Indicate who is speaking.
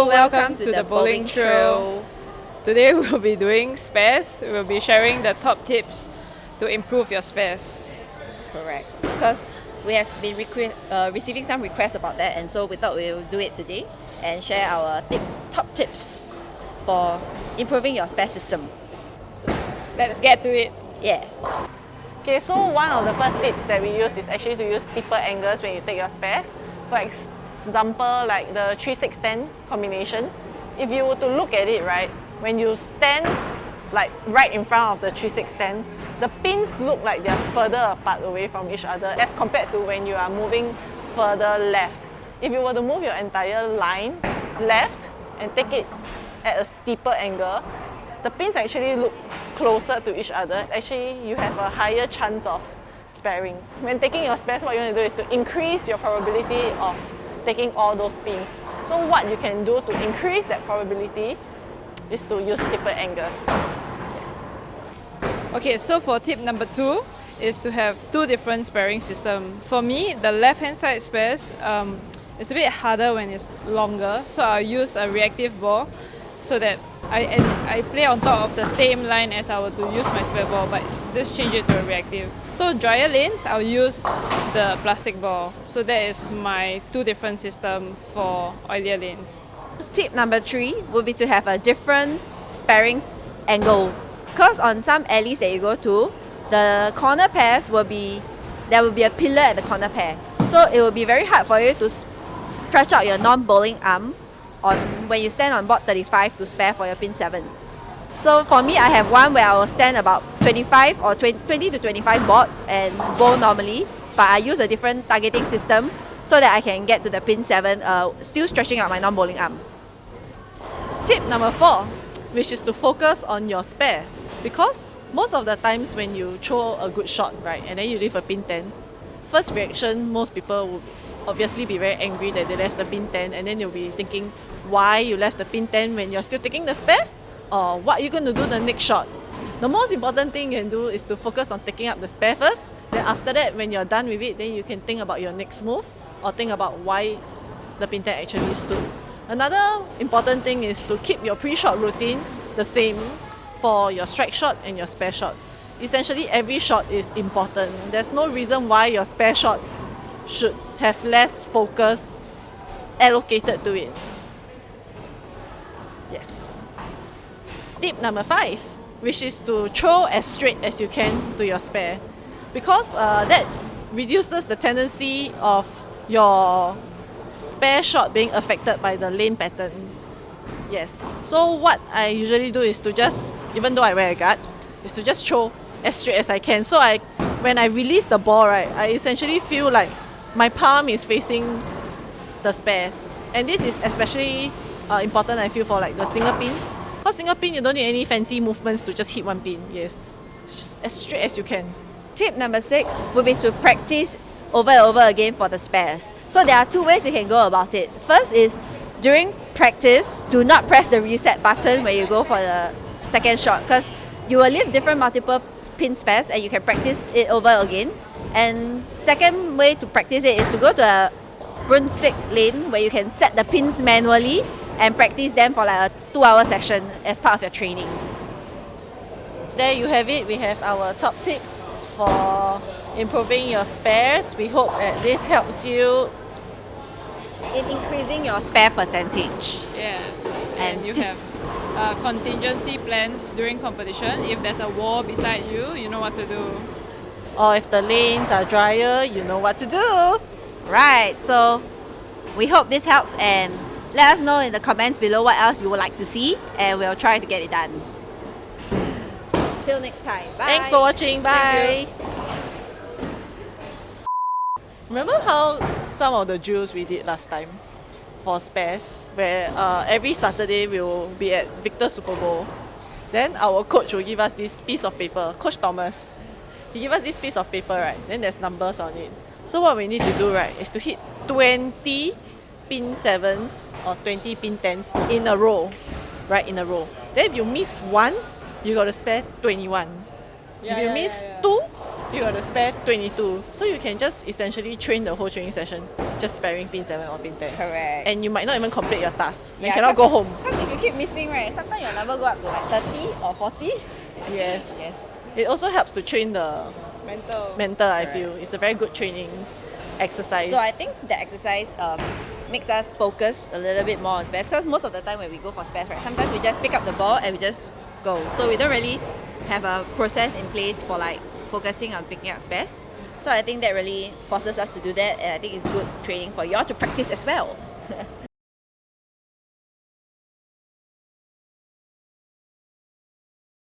Speaker 1: welcome to the bowling trail.
Speaker 2: Today we'll be doing spares. We'll be sharing the top tips to improve your spares.
Speaker 1: Correct. Because we have been receiving some requests about that, and so we thought we will do it today and share our top tips for improving your spare system.
Speaker 2: Let's get to it.
Speaker 1: Yeah.
Speaker 3: Okay, so one of the first tips that we use is actually to use steeper angles when you take your spares. For example, like the 3-6-10 combination. If you were to look at it, right, when you stand like right in front of the 3-6-10, the pins look like they're further apart away from each other as compared to when you are moving further left. If you were to move your entire line left and take it at a steeper angle, the pins actually look closer to each other. Actually, you have a higher chance of sparing. When taking your spares, what you want to do is to increase your probability of taking all those pins. So what you can do to increase that probability is to use steeper angles. Yes.
Speaker 2: Okay, so for tip number 2 is to have two different sparing systems. For me, the left-hand side spares is a bit harder when it's longer, so I'll use a reactive ball so that I play on top of the same line as I were to use my spare ball, but just change it to a reactive. So drier lanes, I'll use the plastic ball. So that is my two different system for oilier lanes.
Speaker 1: Tip number 3 would be to have a different sparring angle. Because on some alleys that you go to, the corner pairs there will be a pillar at the corner pair. So it will be very hard for you to stretch out your non-bowling arm when you stand on board 35 to spare for your pin 7. So for me, I have one where I will stand about 25 or 20 to 25 boards and bowl normally, but I use a different targeting system so that I can get to the pin 7, still stretching out my non-bowling arm.
Speaker 3: Tip number 4, which is to focus on your spare. Because most of the times when you throw a good shot, right, and then you leave a pin 10, first reaction, most people would obviously be very angry that they left the pin 10, and then you'll be thinking why you left the pin 10 when you're still taking the spare, or what you're going to do the next shot. The most important thing you can do is to focus on taking up the spare first. Then after that, when you're done with it, then you can think about your next move or think about why the pin 10 actually stood. Another important thing is to keep your pre-shot routine the same for your strike shot and your spare shot. Essentially, every shot is important. There's no reason why your spare shot should have less focus allocated to it. Yes. Tip number 5, which is to throw as straight as you can to your spare, because that reduces the tendency of your spare shot being affected by the lane pattern. Yes. So what I usually do is to just, even though I wear a guard, is to just throw as straight as I can. So when I release the ball, right, I essentially feel like my palm is facing the spares. And this is especially important, I feel, for like the single pin. For single pin, you don't need any fancy movements to just hit one pin. Yes. It's just as straight as you can.
Speaker 1: Tip number 6 would be to practice over and over again for the spares. So there are 2 ways you can go about it. First is, during practice, do not press the reset button when you go for the second shot, because you will leave different multiple pin spares and you can practice it over again. And second way to practice it is to go to a broomstick lane where you can set the pins manually and practice them for like a 2-hour session as part of your training.
Speaker 3: There you have it. We have our top tips for improving your spares. We hope that this helps you
Speaker 1: in increasing your spare percentage.
Speaker 2: Yes, and you have contingency plans during competition. If there's a wall beside you, you know what to do.
Speaker 3: Or if the lanes are drier, you know what to do.
Speaker 1: Right, so we hope this helps, and let us know in the comments below what else you would like to see, and we'll try to get it done. Till next time. Bye.
Speaker 3: Thanks for watching. Bye. Remember how some of the drills we did last time for spares, where every Saturday we will be at Victor Super Bowl. Then our coach will give us this piece of paper, Coach Thomas. He give us this piece of paper, right? Then there's numbers on it. So what we need to do, right, is to hit 20 pin 7s or 20 pin 10s in a row, right, in a row. Then if you miss one, you got to spare 21. If you miss two, you got to spare 22. So you can just essentially train the whole training session just sparing pin 7 or pin 10.
Speaker 1: Correct.
Speaker 3: And you might not even complete your task. You cannot go home.
Speaker 1: Because if you keep missing, right, sometimes your number go up to like 30 or 40.
Speaker 3: Yes.
Speaker 1: Yes.
Speaker 3: It also helps to train the mental, I
Speaker 1: Correct.
Speaker 3: feel. It's a very good training exercise.
Speaker 1: So I think the exercise makes us focus a little bit more on spares, because most of the time when we go for spares, right, sometimes we just pick up the ball and we just go. So we don't really have a process in place for like focusing on picking up spares. So I think that really forces us to do that, and I think it's good training for you all to practice as well.